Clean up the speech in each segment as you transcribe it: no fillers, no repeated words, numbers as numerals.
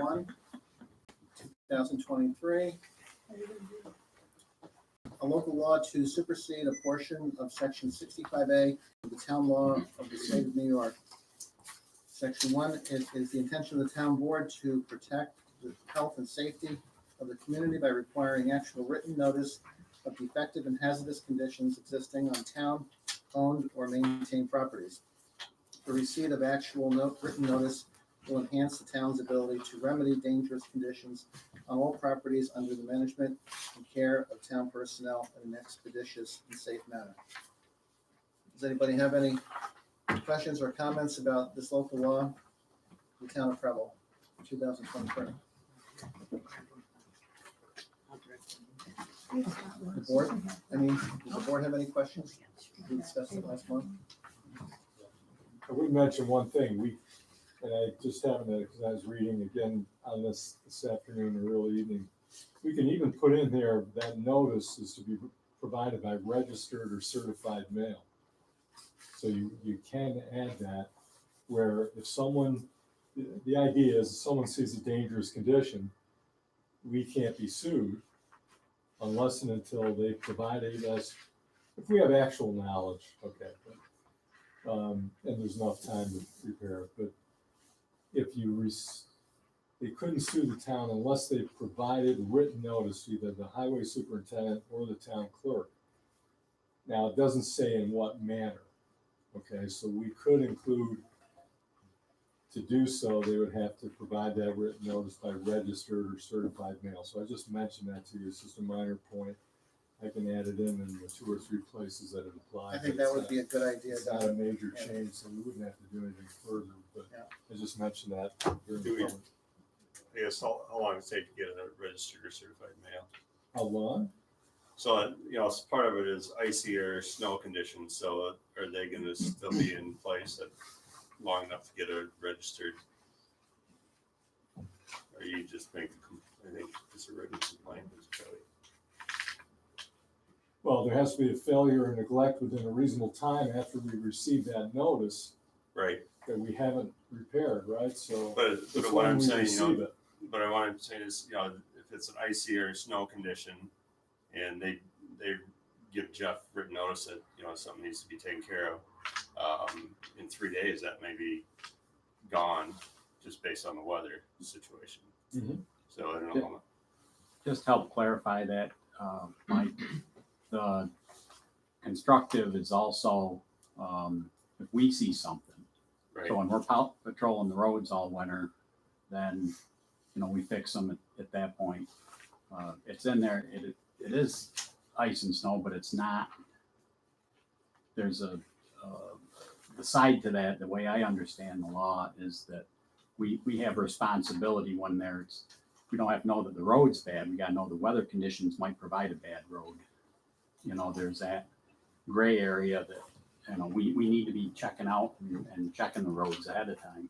1, 2023. A local law to supersede a portion of Section 65A of the Town Law of the State of New York. Section 1 is the intention of the Town Board to protect the health and safety of the community by requiring actual written notice of defective and hazardous conditions existing on town-owned or maintained properties. The receipt of actual written notice will enhance the town's ability to remedy dangerous conditions on all properties under the management and care of town personnel in an expeditious and safe manner. Does anybody have any questions or comments about this local law, the town of Preble, 2023? The board, does the board have any questions? We discussed it last month. I would mention one thing. And I just happened to, because I was reading again on this afternoon or early evening, we can even put in there that notice is to be provided by registered or certified mail. So you can add that, where if someone, the idea is if someone sees a dangerous condition, we can't be sued unless and until they provided us, if we have actual knowledge, okay, but, and there's enough time to prepare it, but if they couldn't sue the town unless they provided written notice to either the highway superintendent or the town clerk. Now, it doesn't say in what manner, okay, so we could include, to do so, they would have to provide that written notice by registered or certified mail. So I just mentioned that to you. It's just a minor point. I can add it in the 2 or 3 places that it applies. I think that would be a good idea. It's not a major change, so we wouldn't have to do anything further, but I just mentioned that during the public. I guess how long does it take to get a registered or certified mail? How long? So, part of it is icy or snow conditions, so are they gonna still be in place long enough to get a registered? Or you just I think it's a written complaint, Kelly? Well, there has to be a failure or neglect within a reasonable time after we receive that notice. Right. That we haven't repaired, right? So. But what when I'm we saying, receive it. but what I'm saying is, if it's an icy or snow condition, and they give Jeff written notice that something needs to be taken care of, in 3 days that may be gone, just based on the weather situation. Mm-hmm. So I don't know. Just help clarify that, Mike. The constructive is also if we see something. Right. So when we're patrolling the roads all winter, then we fix them at that point. It's in there. It is ice and snow, but it's not. There's the side to that. The way I understand the law is that we have a responsibility when we don't have to know that the road's bad. We got to know the weather conditions might provide a bad road. There's that gray area that we need to be checking out and checking the roads ahead of time.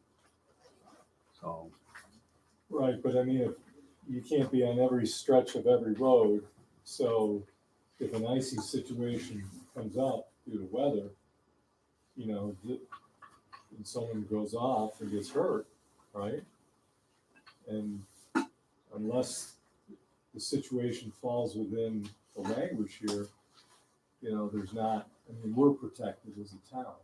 So. Right, but I mean, if you can't be on every stretch of every road, so if an icy situation comes up due to weather, and someone goes off and gets hurt, right? And unless the situation falls within the language here, there's not, we're protected as a town.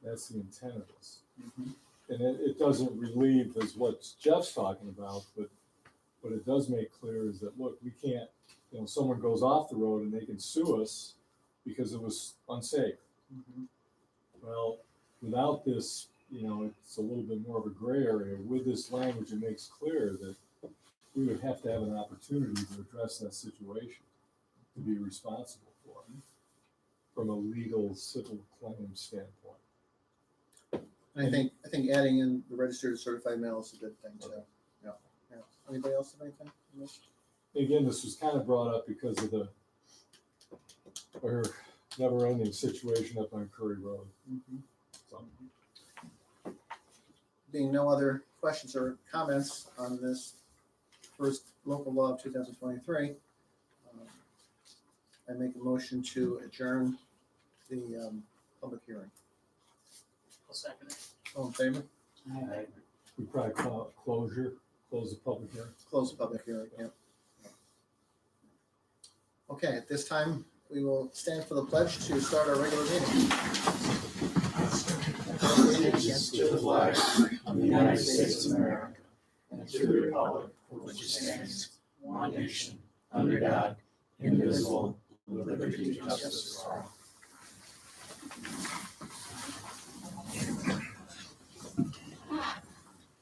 That's the intent of this. Mm-hmm. And it doesn't relieve as what Jeff's talking about, but what it does make clear is that, look, we can't, someone goes off the road and they can sue us because it was unsafe. Mm-hmm. Well, without this, it's a little bit more of a gray area. With this language, it makes clear that we would have to have an opportunity to address that situation, to be responsible for it, from a legal civil claim standpoint. I think adding in the registered certified mail is a good thing too. Yeah. Anybody else have anything? Again, this was kind of brought up because of our never-ending situation up on Curry Road. Mm-hmm. So. Being no other questions or comments on this first local law of 2023, I make a motion to adjourn the public hearing. I'll second it. All in favor? We probably call it closure. Close the public hearing. Close the public hearing, yeah. Okay, at this time, we will stand for the pledge to start our regular meeting. Allegiance to the flag of the United States of America and to the republic for which it stands, one nation, under God, indivisible, with liberty and justice for all.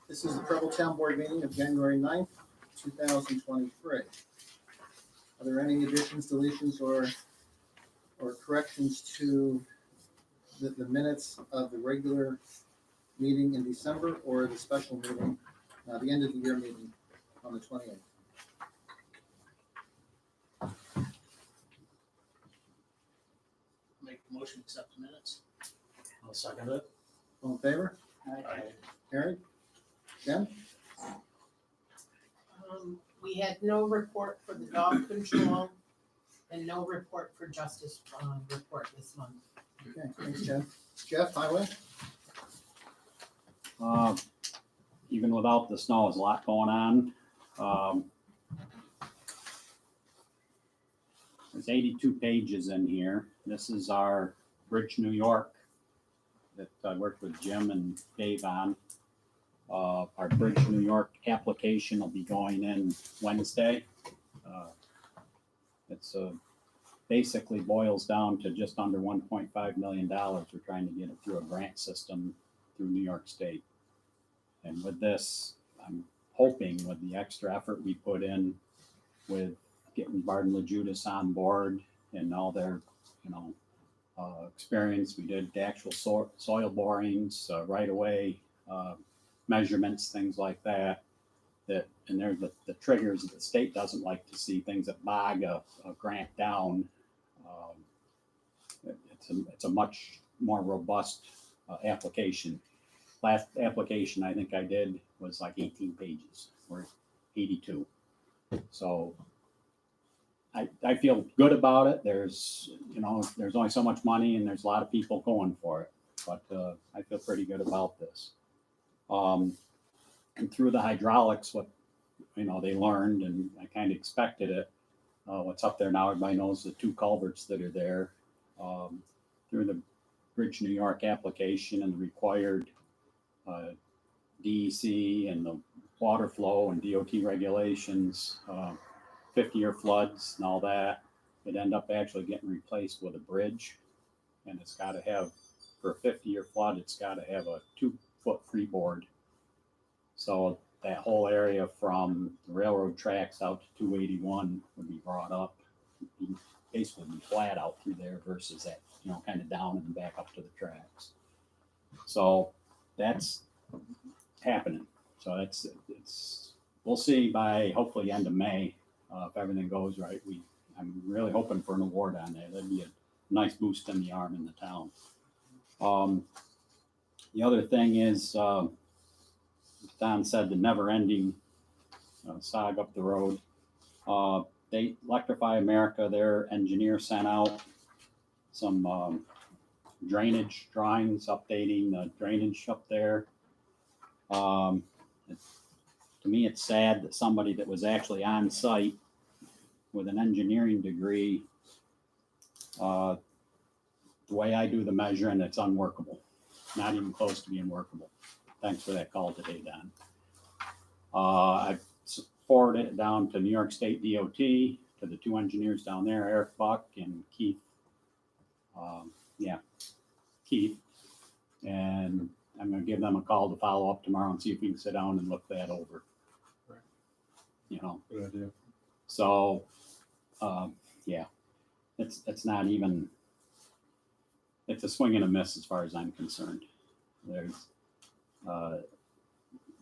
This is the Preble Town Board meeting of January 9th, 2023. Are there any additions, deletions, or corrections to the minutes of the regular meeting in December or the special meeting, the end of the year meeting on the 28th? Make the motion, accept the minutes. I'll second it. All in favor? Aye. Carried? Jen? We had no report for the dog control and no report for justice, report this month. Okay, thanks, Jen. Jeff, highway? Even without the snow, there's a lot going on. There's 82 pages in here. This is our Bridge New York that I worked with Jim and Dave on. Our Bridge New York application will be going in Wednesday. It's basically boils down to just under $1.5 million. We're trying to get it through a grant system through New York State. And with this, I'm hoping with the extra effort we put in with getting Barton LaJudas on board and all their, experience, we did the actual soil borings right away, measurements, things like that. And they're the triggers that the state doesn't like to see, things that bog a grant down. It's a much more robust application. Last application I think I did was like 18 pages or 82. So I feel good about it. There's only so much money and there's a lot of people going for it, but I feel pretty good about this. And through the hydraulics, what they learned, and I kind of expected it. What's up there now, everybody knows the two culverts that are there. Through the Bridge New York application and the required DEC and the water flow and DOT regulations, 50-year floods and all that, it end up actually getting replaced with a bridge. And it's got to have, for a 50-year flood, it's got to have a 2-foot freeboard. So that whole area from the railroad tracks out to 281 would be brought up, basically be flat out through there versus that, kind of down and back up to the tracks. So that's happening. So it's we'll see by hopefully end of May if everything goes right. I'm really hoping for an award on that. That'd be a nice boost in the arm in the town. The other thing is, Don said the never-ending saga up the road. They Electrify America, their engineer sent out some drainage drawings, updating the drainage up there. To me, it's sad that somebody that was actually on site with an engineering degree, the way I do the measuring, it's unworkable, not even close to being workable. Thanks for that call today, Don. I forwarded it down to New York State DOT, to the two engineers down there, Eric Buck and Keith. Keith. And I'm going to give them a call to follow up tomorrow and see if we can sit down and look that over. Right. Good idea. So, it's not even, it's a swing and a miss as far as I'm concerned. There's,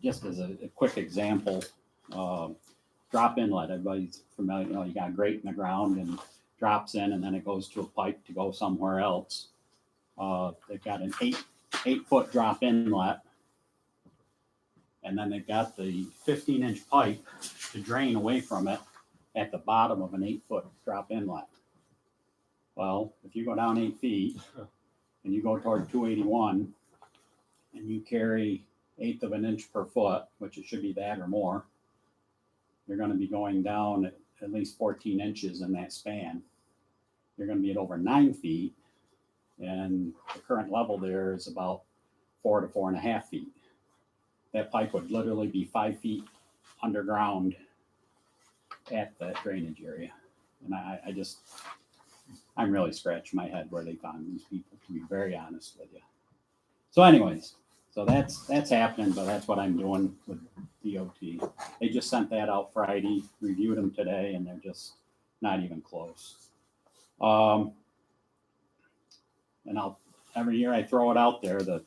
just as a quick example, drop inlet, everybody's familiar, you got a grate in the ground and drops in and then it goes to a pipe to go somewhere else. They've got an 8-foot drop inlet, and then they've got the 15-inch pipe to drain away from it at the bottom of an 8-foot drop inlet. Well, if you go down 8 feet and you go toward 281 and you carry 1/8 of an inch per foot, which it should be that or more, you're gonna be going down at least 14 inches in that span. You're gonna be at over 9 feet, and the current level there is about 4 to 4.5 feet. That pipe would literally be 5 feet underground at that drainage area. And I'm really scratching my head where they found these people, to be very honest with you. So anyways, so that's happening, but that's what I'm doing with DOT. They just sent that out Friday, reviewed them today, and they're just not even close. And every year I throw it out there that,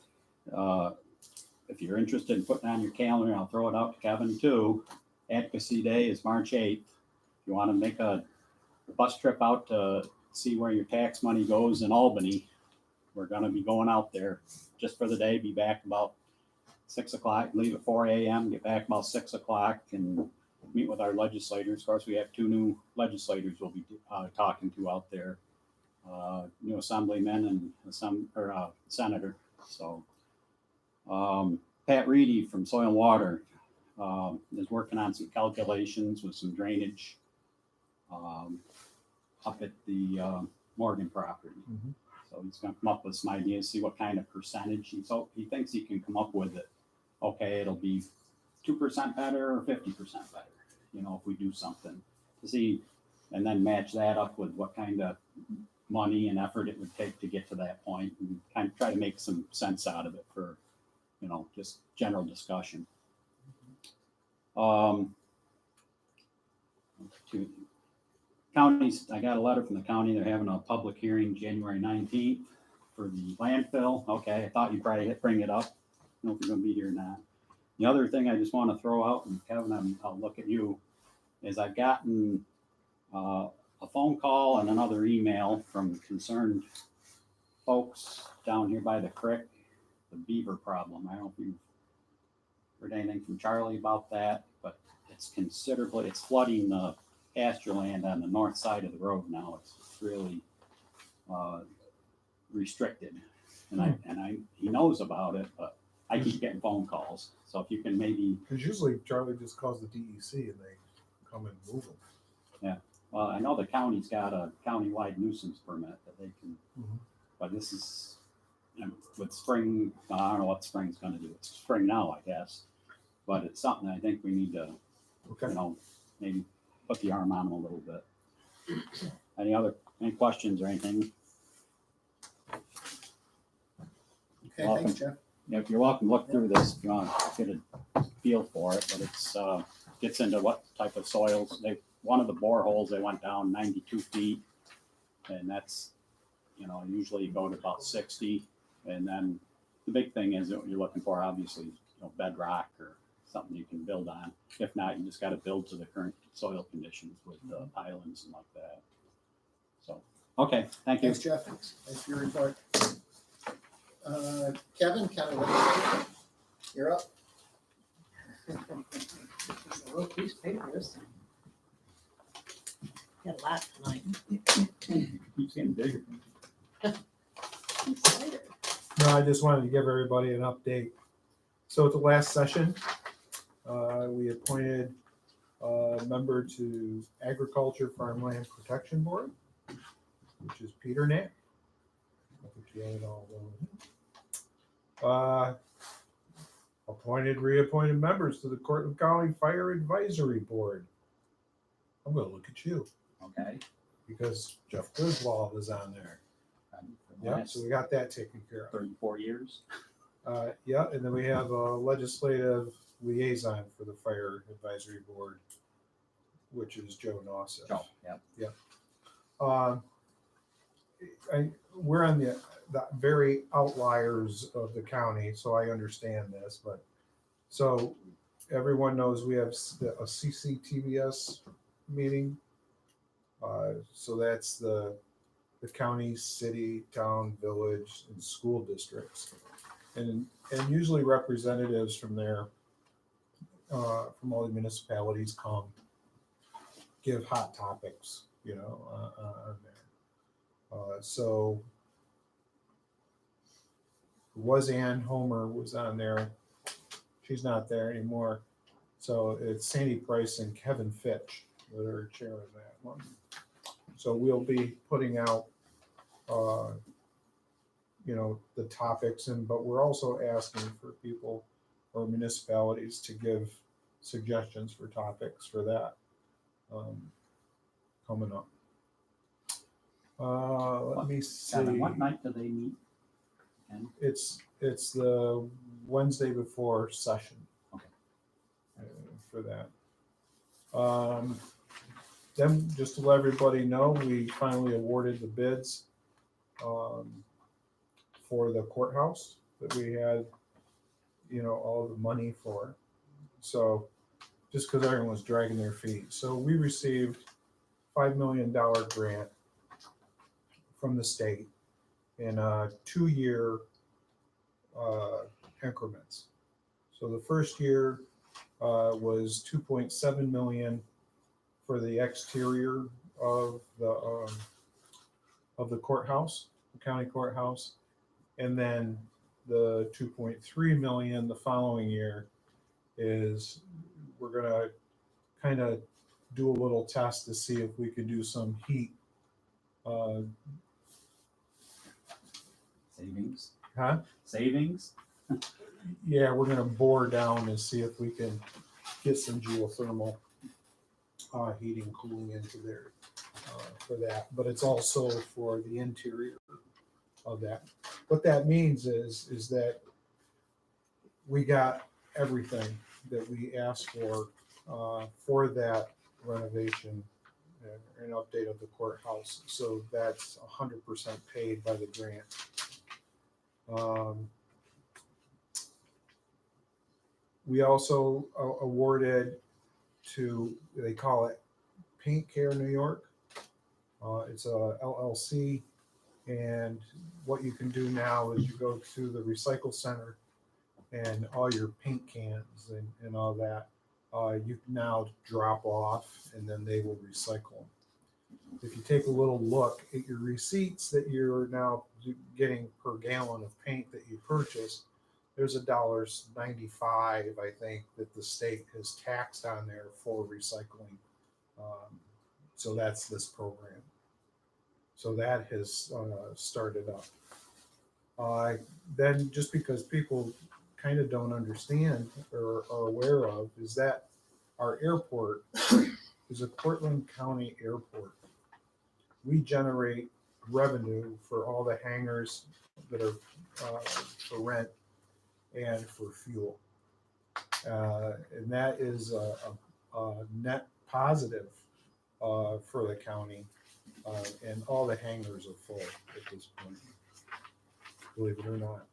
if you're interested in putting on your calendar, I'll throw it out to Kevin too. Advocacy Day is March 8th. If you want to make a bus trip out to see where your tax money goes in Albany, we're going to be going out there just for the day, be back about 6 o'clock, leave at 4 a.m., get back about 6 o'clock, and meet with our legislators. Of course, we have 2 new legislators we'll be talking to out there, new assemblyman and senator. So Pat Reedy from Soil and Water is working on some calculations with some drainage up at the Morgan property. Mhm. So he's going to come up with some ideas, see what kind of percentage. He thinks he can come up with it. Okay, it'll be 2% better or 50% better, if we do something to see, and then match that up with what kind of money and effort it would take to get to that point, and kind of try to make some sense out of it for, just general discussion. Counties, I got a letter from the county. They're having a public hearing January 19th for the landfill. Okay, I thought you'd probably bring it up. I don't know if you're going to be here or not. The other thing I just want to throw out, and Kevin, I'll look at you, is I've gotten a phone call and another email from concerned folks down here by the creek, the beaver problem. I don't know if you've heard anything from Charlie about that, but it's flooding the pasture land on the north side of the road now. It's really restricted, and he knows about it, but I keep getting phone calls. So if you can maybe, Because usually Charlie just calls the DEC and they come and move them. well, I know the county's got a countywide nuisance permit that they can, Mhm. but this is, with spring, I don't know what spring's going to do. It's spring now, I guess, but it's something I think we need to, Okay. maybe put the arm on them a little bit. Any questions or anything? Okay, Welcome. thanks, Jeff. Yeah, you're welcome to look through this if you want to get a feel for it, but it's gets into what type of soils. One of the boreholes, they went down 92 feet, and that's, usually you go to about 60. And then the big thing is what you're looking for, obviously, bedrock or something you can build on. If not, you just got to build to the current soil conditions with islands and like that. So, okay, thank you. Thanks, Jeff. Thanks for your report. Kevin, County Legislator, you're up. It's a little piece of paper this time. Got a lot tonight. Keeps getting bigger. Excited. No, I just wanted to give everybody an update. So at the last session, we appointed a member to Agriculture Farmland Protection Board, which is Peter Knapp. I think you all know him. Reappointed members to the Cortland County Fire Advisory Board. I'm gonna look at you Okay. because Jeff Griswold is on there. Yeah, so we got that taken care of. 34 years. Yeah, and then we have a legislative liaison for the Fire Advisory Board, which is Joe Nauset. Oh, yeah. We're on the very outliers of the county, so I understand this, but so everyone knows we have a CCTVS meeting. So that's the county, city, town, village, and school districts, and usually representatives from there, from all the municipalities come give hot topics, on there. So was Ann Homer was on there. She's not there anymore. So it's Sandy Price and Kevin Fitch that are chair of that one. So we'll be putting out, the topics, but we're also asking for people or municipalities to give suggestions for topics for that coming up. Let me see. Kevin, what night do they meet? And It's the Wednesday before session. Okay. For that. Then just to let everybody know, we finally awarded the bids for the courthouse that we had, all the money for. So just because everyone was dragging their feet. So we received $5 million grant from the state in 2-year increments. So the first year was 2.7 million for the exterior of the courthouse, the county courthouse, and then the 2.3 million the following year is we're gonna kind of do a little test to see if we could do some heat. savings? Huh? Savings? Yeah, we're gonna bore down and see if we can get some geothermal heating, cooling into there for that. But it's also for the interior of that. What that means is that we got everything that we asked for that renovation and update of the courthouse. So that's 100% paid by the grant. We also awarded to, they call it Paint Care New York. It's a LLC, and what you can do now is you go to the recycle center and all your paint cans and all that, you can now drop off and then they will recycle them. If you take a little look at your receipts that you're now getting per gallon of paint that you purchase, there's $1.95, I think, that the state has taxed on there for recycling. So that's this program. So that has started up. Then just because people kind of don't understand or are aware of is that our airport is a Portland County airport. We generate revenue for all the hangars that are for rent and for fuel. And that is a net positive for the county. And all the hangars are full at this point, believe it or not.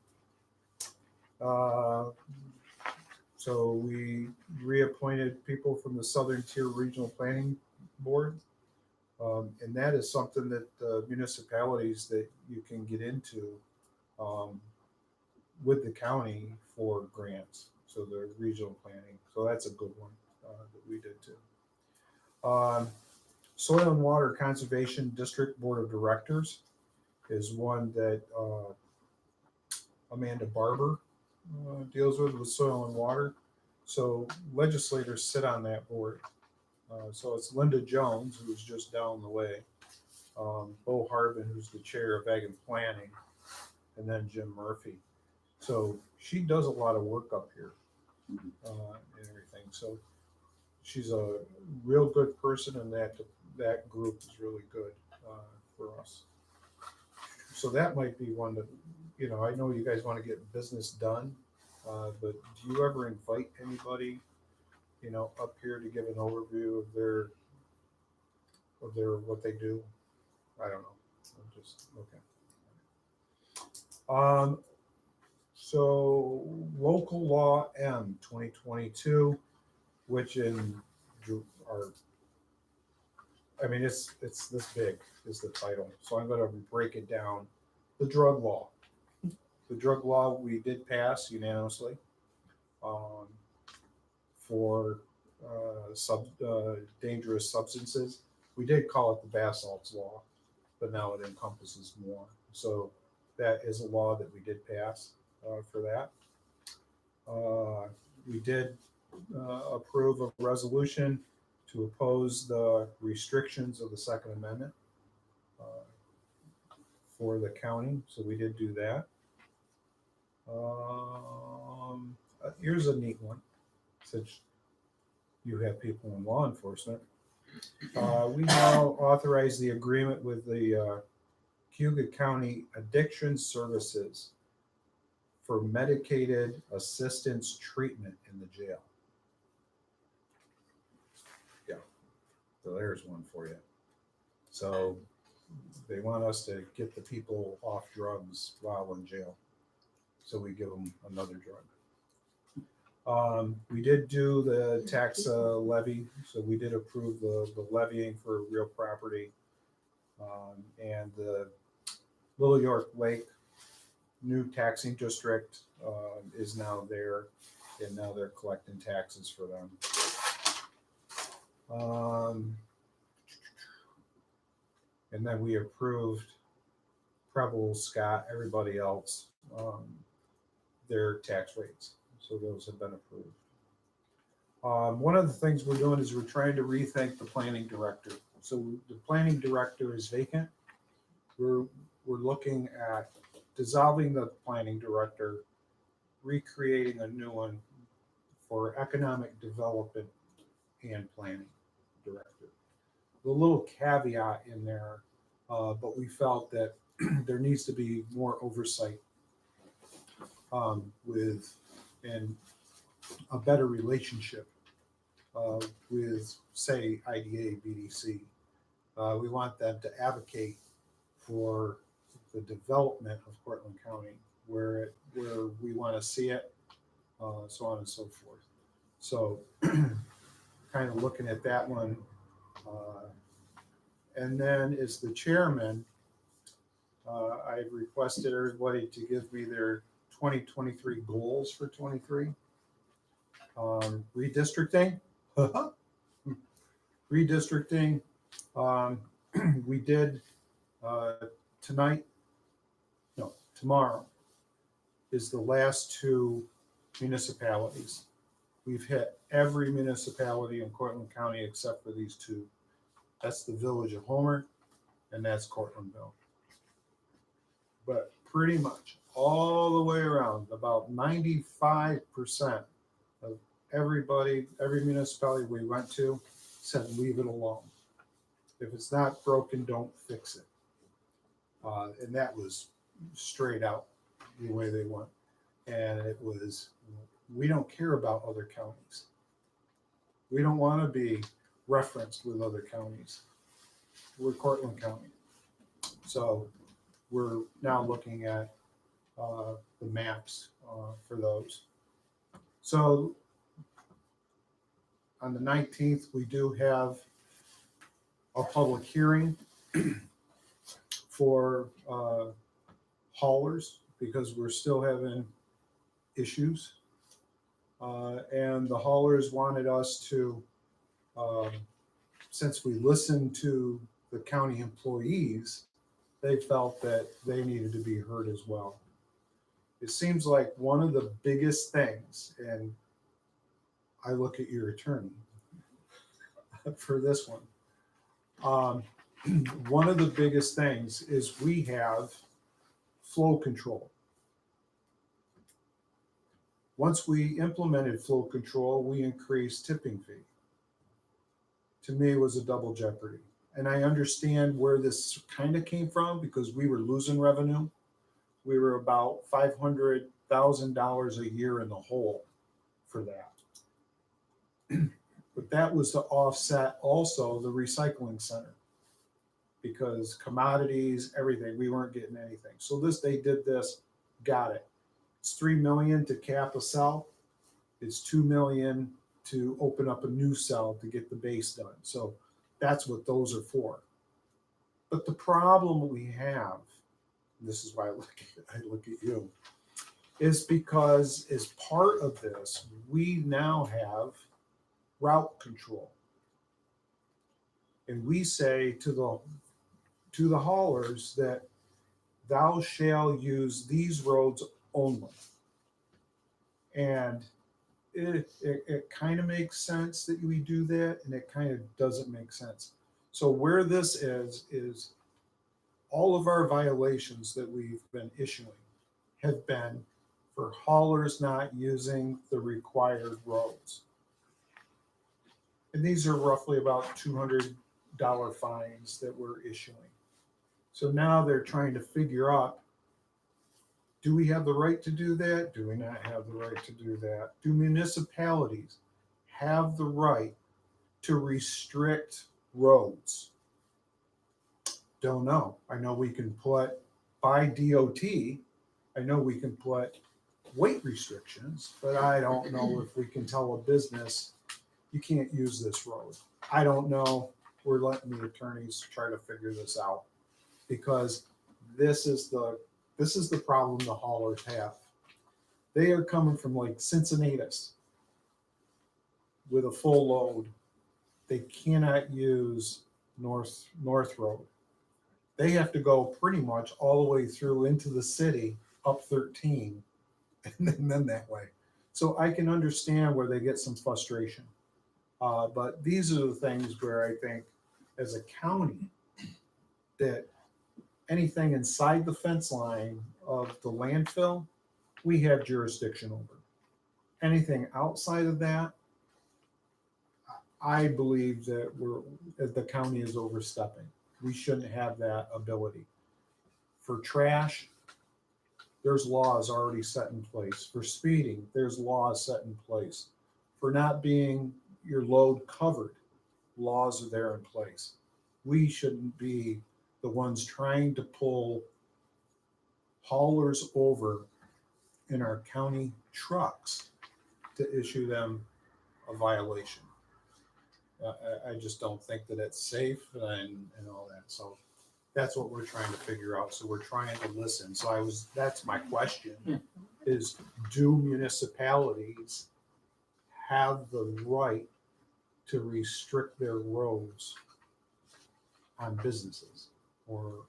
So we reappointed people from the Southern Tier Regional Planning Board. And that is something that municipalities that you can get into with the county for grants. So the regional planning. So that's a good one that we did too. Soil and Water Conservation District Board of Directors is one that Amanda Barber deals with soil and water. So legislators sit on that board. So it's Linda Jones, who's just down the way, Bo Harbin, who's the chair of Ag and Planning, and then Jim Murphy. So she does a lot of work up here and everything. So she's a real good person, and that group is really good for us. So that might be one that, I know you guys want to get business done, but do you ever invite anybody, up here to give an overview of their what they do? I don't know. I'm just okay. So local law M 2022, which it's this big is the title. So I'm going to break it down. The drug law. The drug law we did pass unanimously for dangerous substances. We did call it the bath salts law, but now it encompasses more. So that is a law that we did pass for that. We did approve a resolution to oppose the restrictions of the Second Amendment for the county, so we did do that. Here's a neat one, since you have people in law enforcement. We now authorize the agreement with the Cuyahoga County Addiction Services for medicated assistance treatment in the jail. Yeah, so there's one for you. So they want us to get the people off drugs while in jail. So we give them another drug. We did do the tax levy, so we did approve the levying for real property. And the Little York Lake new taxing district is now there, and now they're collecting taxes for them. And then we approved Preble, Scott, everybody else, their tax rates. So those have been approved. One of the things we're doing is we're trying to rethink the planning director. So the planning director is vacant. We're looking at dissolving the planning director, recreating a new one for economic development and planning director. The little caveat in there, but we felt that there needs to be more oversight with and a better relationship with, say, IDA, BDC. We want them to advocate for the development of Portland County, where we want to see it, so on and so forth. So kind of looking at that one. And then as the chairman, I've requested everybody to give me their 2023 goals for 23. Redistricting. Redistricting. We did tomorrow is the last two municipalities. We've hit every municipality in Cortland County except for these two. That's the village of Homer, and that's Cortlandville. But pretty much all the way around, about 95% of everybody, every municipality we went to said, leave it alone. If it's not broken, don't fix it. And that was straight out the way they went. And it was, we don't care about other counties. We don't want to be referenced with other counties. We're Cortland County. So we're now looking at the maps for those. So on the 19th, we do have a public hearing for haulers because we're still having issues. And the haulers wanted us to, since we listened to the county employees, they felt that they needed to be heard as well. It seems like one of the biggest things, and I look at your attorney for this one. One of the biggest things is we have flow control. Once we implemented flow control, we increased tipping fee. To me, it was a double jeopardy. And I understand where this kind of came from because we were losing revenue. We were about $500,000 a year in the hole for that. But that was to offset also the recycling center because commodities, everything, we weren't getting anything. So they did this, got it. It's $3 million to cap a cell. It's $2 million to open up a new cell to get the base done. So that's what those are for. But the problem we have, and this is why I look at you, is because as part of this, we now have route control. And we say to the haulers that thou shall use these roads only. And it kind of makes sense that we do that, and it kind of doesn't make sense. So where this is all of our violations that we've been issuing have been for haulers not using the required roads. And these are roughly about $200 fines that we're issuing. So now they're trying to figure out, do we have the right to do that? Do we not have the right to do that? Do municipalities have the right to restrict roads? Don't know. I know we can put, by DOT, I know we can put weight restrictions, but I don't know if we can tell a business, you can't use this road. I don't know. We're letting the attorneys try to figure this out, because this is the problem the haulers have. They are coming from like Cincinnatus with a full load. They cannot use North Road. They have to go pretty much all the way through into the city, up 13, and then that way. So I can understand where they get some frustration. But these are the things where I think, as a county, that anything inside the fence line of the landfill, we have jurisdiction over. Anything outside of that, I believe that the county is overstepping. We shouldn't have that ability. For trash, there's laws already set in place. For speeding, there's laws set in place. For not being your load covered, laws are there in place. We shouldn't be the ones trying to pull haulers over in our county trucks to issue them a violation. I just don't think that it's safe and all that. So that's what we're trying to figure out. So we're trying to listen. So that's my question, is do municipalities have the right to restrict their roads on businesses? Or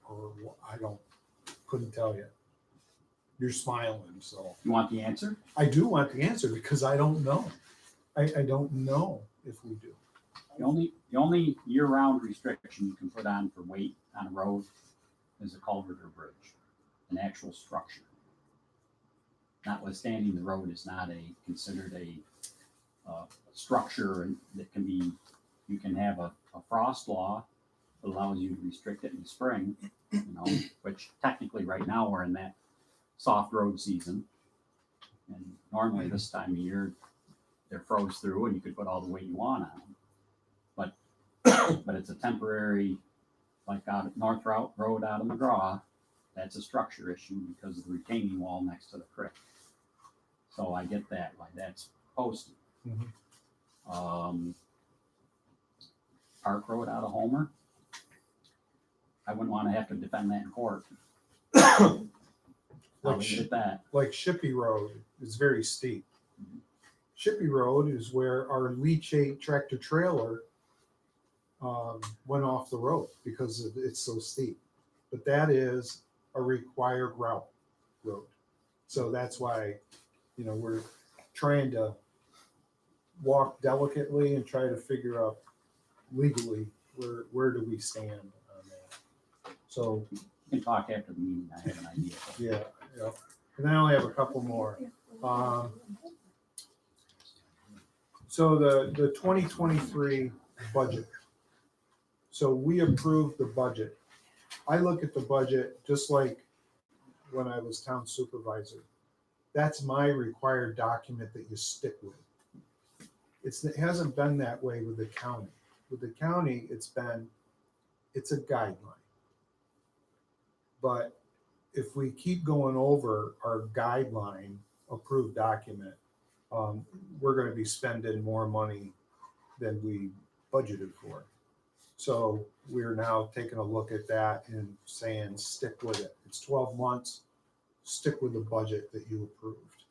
couldn't tell you. You're smiling, so. You want the answer? I do want the answer, because I don't know. I don't know if we do. The only year-round restriction you can put on for weight on a road is a culvert or bridge, an actual structure. Notwithstanding, the road is not considered a structure, and that can be, you can have a frost law that allows you to restrict it in the spring, which technically right now we're in that soft road season. And normally this time of year, they're froze through and you could put all the weight you want on them. But it's a temporary, like out at North Road out of McGraw, that's a structure issue because of the retaining wall next to the creek. So I get that, like that's posted. Mhm. Park Road out of Homer, I wouldn't want to have to defend that in court. I'll leave it at that. Like Shippey Road is very steep. Shippey Road is where our leachate tractor trailer went off the road because it's so steep. But that is a required road. So that's why, we're trying to walk delicately and try to figure out legally where do we stand on that. So We can talk after the meeting, I have an idea. yeah. And then I only have a couple more. So the 2023 budget. So we approved the budget. I look at the budget just like when I was town supervisor. That's my required document that you stick with. It hasn't been that way with the county. With the county, it's a guideline. But if we keep going over our guideline approved document, we're going to be spending more money than we budgeted for. So we're now taking a look at that and saying, stick with it. It's 12 months, stick with the budget that you approved.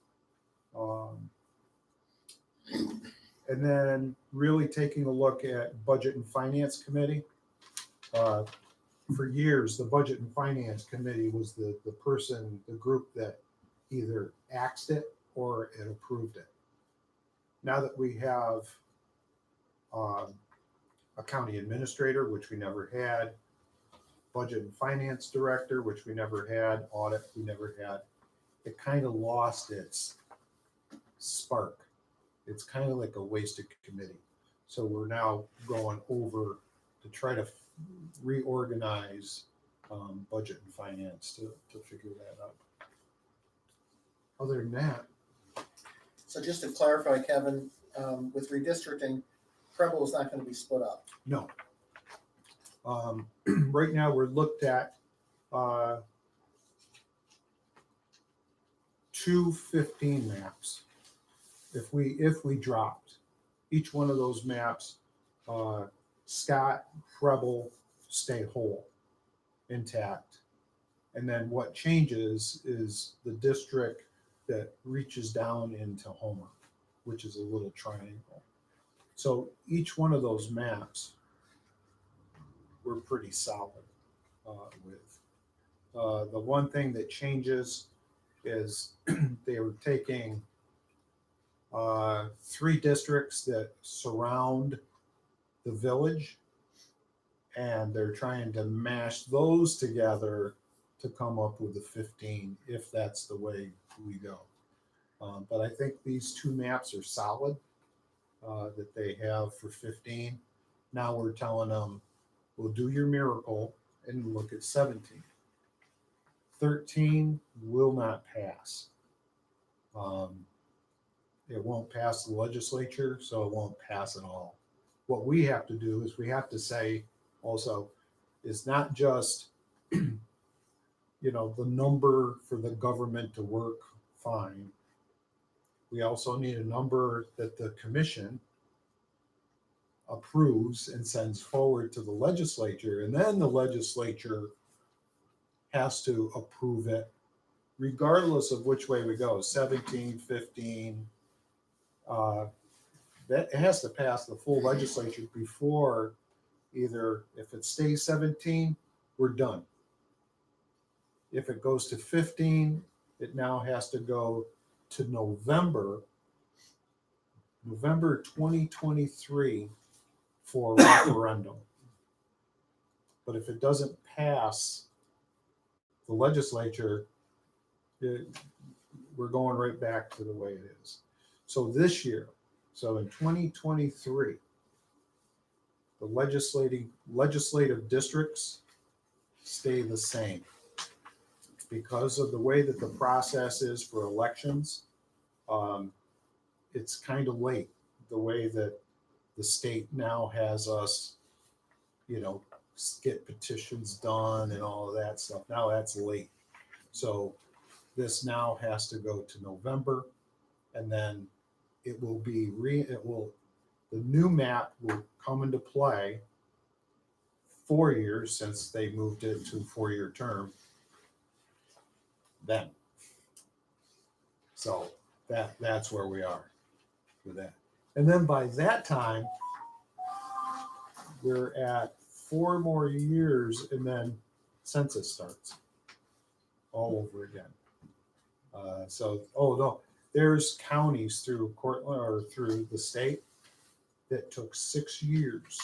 And then really taking a look at Budget and Finance Committee. For years, the Budget and Finance Committee was the group that either axed it or it approved it. now that we have a county administrator, which we never had, budget and finance director, which we never had, audit, we never had, it kind of lost its spark. It's kind of like a wasted committee. So we're now going over to try to reorganize budget and finance to figure that out. Other than that, So just to clarify, Kevin, with redistricting, Preble is not going to be split up. no. Right now, we're looked at 215 maps. If we dropped each one of those maps, Scott, Preble stay whole, intact. And then what changes is the district that reaches down into Homer, which is a little triangle. So each one of those maps we're pretty solid with. The one thing that changes is they were taking 3 districts that surround the village, and they're trying to mash those together to come up with the 15, if that's the way we go. But I think these 2 maps are solid that they have for 15. Now we're telling them, we'll do your miracle and look at 17. 13 will not pass. It won't pass the legislature, so it won't pass at all. What we have to do is we have to say also, it's not just, the number for the government to work fine. We also need a number that the commission approves and sends forward to the legislature, and then the legislature has to approve it regardless of which way we go, 17, 15. That it has to pass the full legislature before either, if it stays 17, we're done. If it goes to 15, it now has to go to November 2023 for referendum. But if it doesn't pass the legislature, we're going right back to the way it is. So this year, so in 2023, the legislative districts stay the same. Because of the way that the process is for elections, it's kind of late, the way that the state now has us, get petitions done and all of that stuff. Now that's late. So this now has to go to November, and then it will be the new map will come into play 4 years, since they moved it to a 4-year term then. So that's where we are with that. And then by that time, we're at 4 more years, and then census starts all over again. There's counties through Cortland or through the state that took 6 years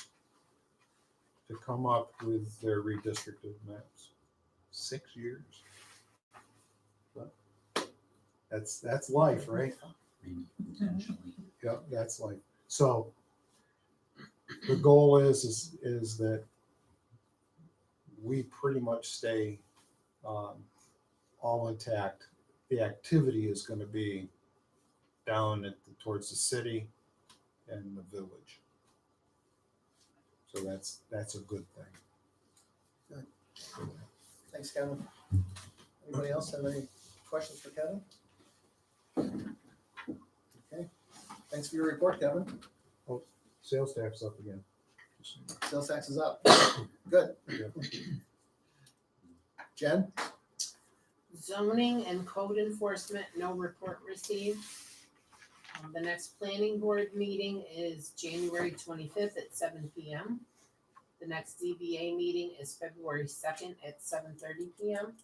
to come up with their redistricted maps. 6 years. But that's life, right? Maybe potentially. Yep, that's life. So the goal is that we pretty much stay all intact. The activity is going to be down towards the city and the village. So that's a good thing. Good. Thanks, Kevin. Anybody else have any questions for Kevin? Okay. Thanks for your report, Kevin. Sales tax up again. Sales tax is up. Good. Jen? Zoning and code enforcement, no report received. The next planning board meeting is January 25th at 7 p.m. The next ZBA meeting is February 2nd at 7:30 p.m.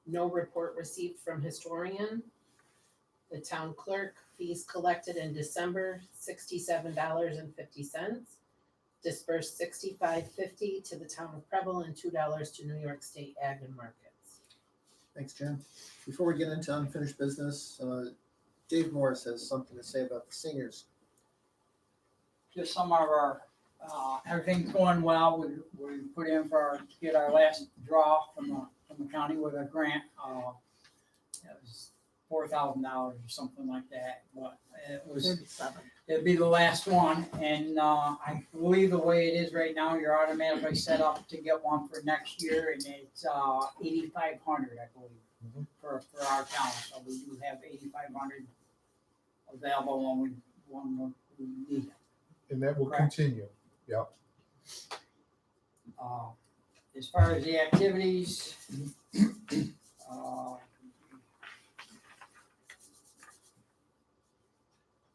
No report received from historian. The town clerk, fees collected in December, $67.50. Dispersed $65.50 to the town of Preble and $2 to New York State Ag and Markets. Thanks, Jim. Before we get into unfinished business, Dave Morris has something to say about the seniors. Just some of our, everything's going well. We put in to get our last draw from the county with a grant. It was $4,000 or something like that, but it'd be the last one. And I believe the way it is right now, you're automatically set up to get one for next year, and it's 8,500, I believe, for our town. So we do have 8,500 available when we need it. And that will Correct. continue. Yep. As far as the activities,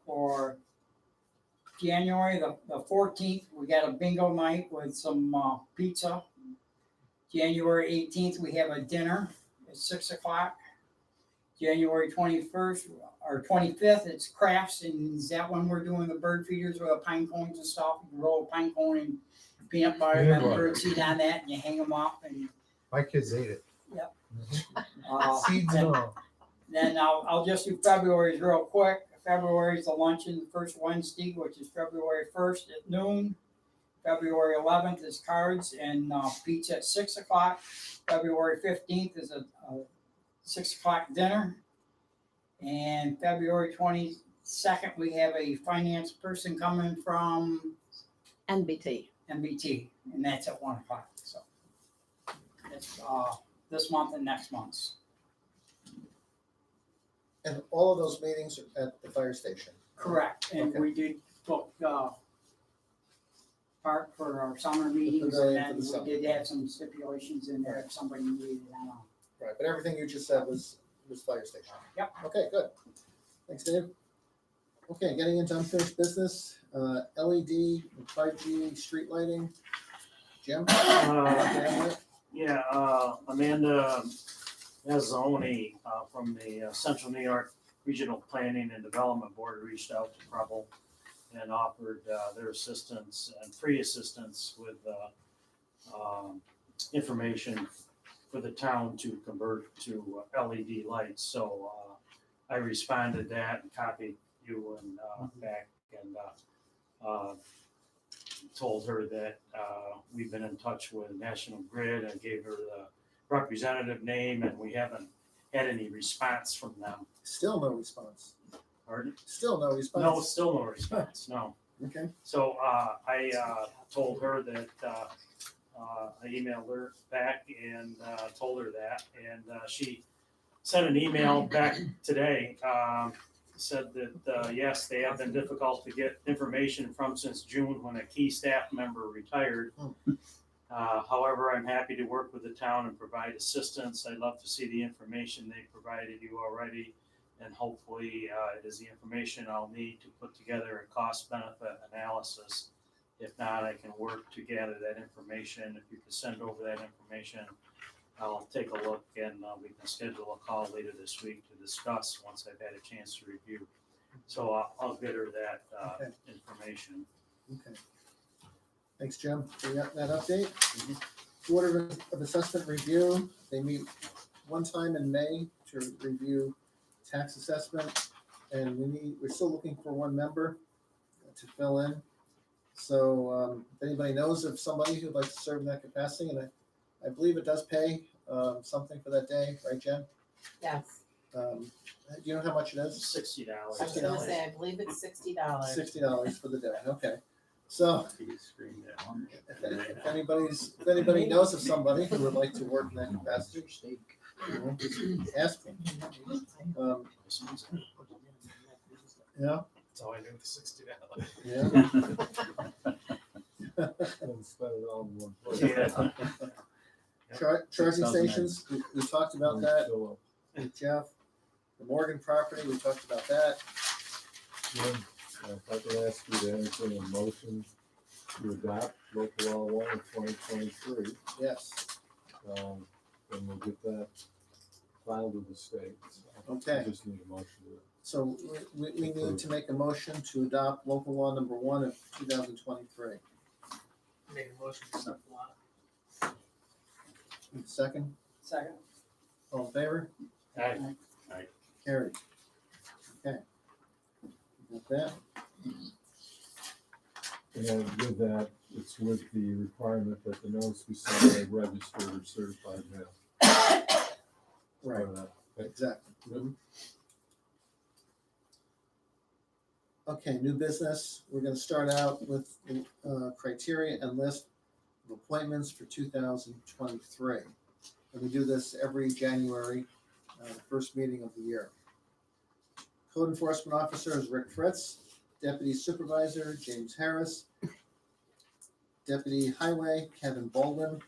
for January the 14th, we got a bingo night with some pizza. January 18th, we have a dinner at 6 o'clock. January 21st or 25th, it's crafts, and is that when we're doing the bird feeders with the pine cones and stuff? You roll a pine cone and peanut butter, and Peanut then butter. bird seed on that, and you hang them up. And My kids ate it. Seeds and all. then I'll just do February's real quick. February is the luncheon, the first Wednesday, which is February 1st at noon. February 11th is cards and pizza at 6 o'clock. February 15th is a 6 o'clock dinner. And February 22nd, we have a finance person coming from NBT. MBT, and that's at 1 o'clock. So it's this month and next month's. And all of those meetings are at the fire station. Correct, and Okay. we did book park for our summer meetings, pavilion and for the then summer. we did have some stipulations in there if somebody needed it. I don't know. Right, but everything you just said was fire station. Yep. Okay, good. Thanks, Dave. Okay, getting into unfinished business, LED and 5G street lighting. Jim? Amanda Mazzoni from the Central New York Regional Planning and Development Board reached out to Preble and offered their assistance and free assistance with information for the town to convert to LED lights. So I responded that and copied you and back and told her that we've been in touch with National Grid. I gave her the representative name, and we haven't had any response from them. Still no response. Pardon? Still no No, response. still no response, no. Okay, So I told her that I emailed her back and told her that, and she sent an email back today, said that yes, they have been difficult to get information from since June when a key staff member retired. However, I'm happy to work with the town and provide assistance. I'd love to see the information they provided you already, and hopefully it is the information I'll need to put together a cost-benefit analysis. If not, I can work to gather that information. If you can send over that information, I'll take a look, and we can schedule a call later this week to discuss once I've had a chance to review. So I'll get her that Okay. information. okay. Thanks, Jim, for that update. Board of Assessment Review, they meet one time in May to review tax assessment, and we're still looking for one member to fill in. So if anybody knows of somebody who'd like to serve in that capacity, and I believe it does pay something for that day, right, Jen? Yes, Do you know how much it is? $60. I was gonna say, I believe it's $60. $60 for the day, okay. So You screen that one. if anybody knows of somebody who would like to work in that capacity, ask them. Yeah, That's all I knew, the $60. yeah. And spend it all in one place. Yeah. Charging 6,000. stations, we talked about that Fill up. with Jeff. The Morgan property, we talked about that. Jim, if I could ask you to entertain a motion to adopt local law 1 of 2023, Yes, then we'll get that filed with the state. So Okay. I just need a motion to So we need to make a motion to adopt local law number 1 of 2023. Make a motion to accept the law. Second, Second. all in favor? Aye. Carried. Okay. Got that? And with that, it's with the requirement that the notice be sent by registered or certified mail. Right, Part of that. exactly. Mhm. Okay, new business. We're gonna start out with criteria and list of appointments for 2023. And we do this every January, the first meeting of the year. Code enforcement officer is Rick Fritz. Deputy supervisor, James Harris. Deputy highway, Kevin Baldwin.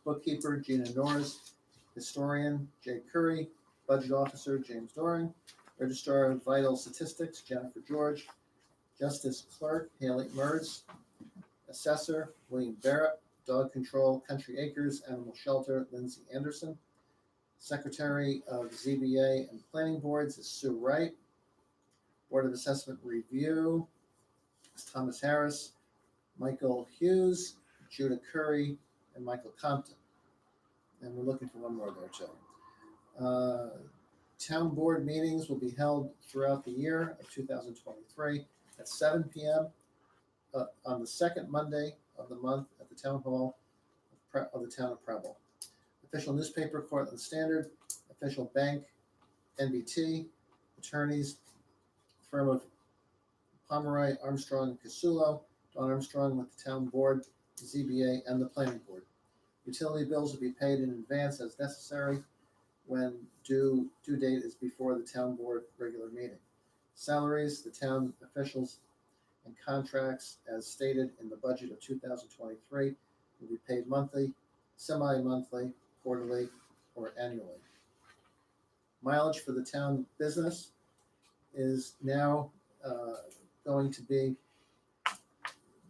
Bookkeeper, Gina Norris. Historian, Jay Curry. Budget officer, James Doring. Registrar of Vital Statistics, Jennifer George. Justice Clerk, Haley Merz. Assessor, William Barrett. Dog Control, Country Acres Animal Shelter, Lindsay Anderson. Secretary of ZBA and Planning Boards is Sue Wright. Board of Assessment Review is Thomas Harris, Michael Hughes, Judah Curry, and Michael Compton. And we're looking for one more there too. Town board meetings will be held throughout the year of 2023 at 7 p.m. On the second Monday of the month at the Town Hall of the Town of Preble. Official newspaper, Cortland Standard. Official bank, NBT. Attorneys, firm of Pomeroy, Armstrong, and Casulo. Don Armstrong with the Town Board, the ZBA, and the Planning Board. Utility bills will be paid in advance as necessary when due date is before the Town Board regular meeting. Salaries, the town officials and contracts as stated in the budget of 2023 will be paid monthly, semi-monthly, quarterly, or annually. Mileage for the town business is now going to be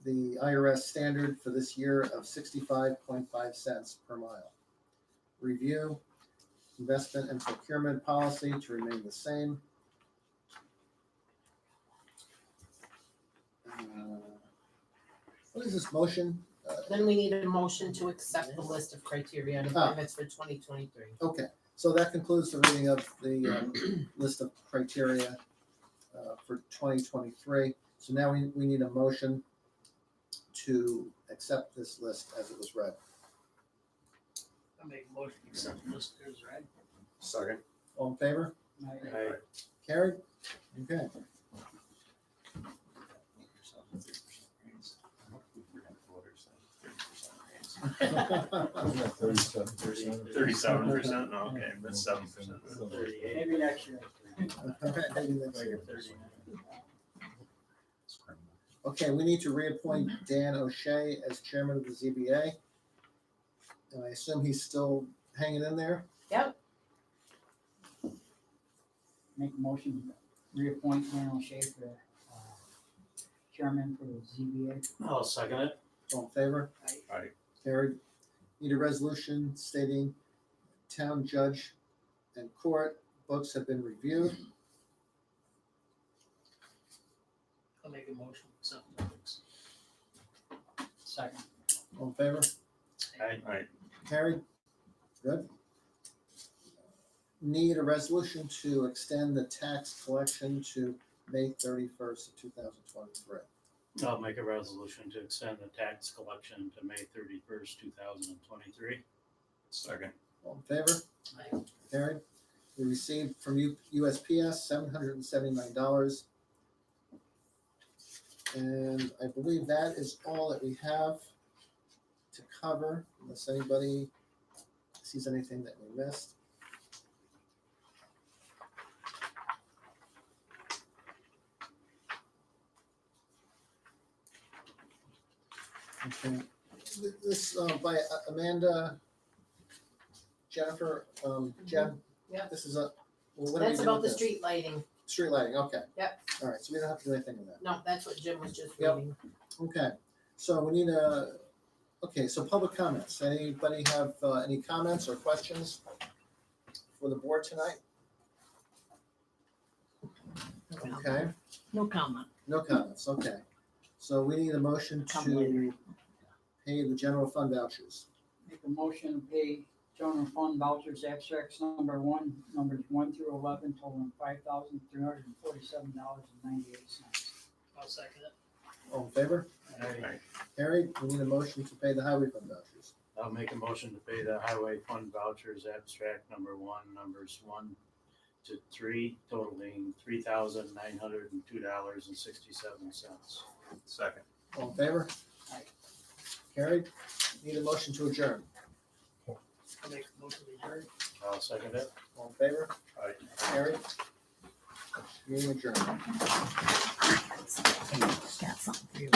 the IRS standard for this year of 65.5 cents per mile. Review, investment and procurement policy to remain the same. What is this motion? Then we need a motion to accept the list of criteria and appointments for 2023. Okay, so that concludes the reading of the list of criteria for 2023. So now we need a motion to accept this list as it was read. I make a motion to accept the list as read. Second. All in favor? Aye. Carried? Okay. Isn't that 37%? 37%, okay, that's 7%. Maybe next year. Okay, we need to reappoint Dan O'Shea as chairman of the ZBA. And I assume he's still hanging in there? Yep, Make a motion to reappoint Dan O'Shea for chairman for the ZBA. I'll second it. All in favor? Aye. Carried. Need a resolution stating town judge and court books have been reviewed. I'll make a motion to accept the books. Second. All in favor? Aye. Carried. Good. Need a resolution to extend the tax collection to May 31st of 2023. I'll make a resolution to extend the tax collection to May 31st, 2023. Second. All in favor? Aye. Carried. We received from USPS $779. And I believe that is all that we have to cover, unless anybody sees anything that we missed. Okay. This by Amanda, Jennifer, Jen. Yep. This is a. Well, what are we that's doing about the with this? street lighting. Street lighting, okay. Yep. All right, so we don't have to do anything with that. No, that's what Jim was just Yep. reading. Okay, so we need okay, so public comments. Anybody have any comments or questions for the board tonight? Okay, No comment. no comments, okay. So we need a motion Come later. to pay the general fund vouchers. Make a motion to pay general fund vouchers abstracts number one, numbers 1 through 11, totaling $5,347.98. I'll second it. All in favor? Aye. Carried. We need a motion to pay the highway fund vouchers. I'll make a motion to pay the highway fund vouchers abstract number one, numbers 1 to 3, totaling $3,902.67. Second. All in favor? Aye. Carried. Need a motion to adjourn. I'll make a motion to adjourn. I'll second it. All in favor? Aye. Carried. Meeting adjourned. Got something for you.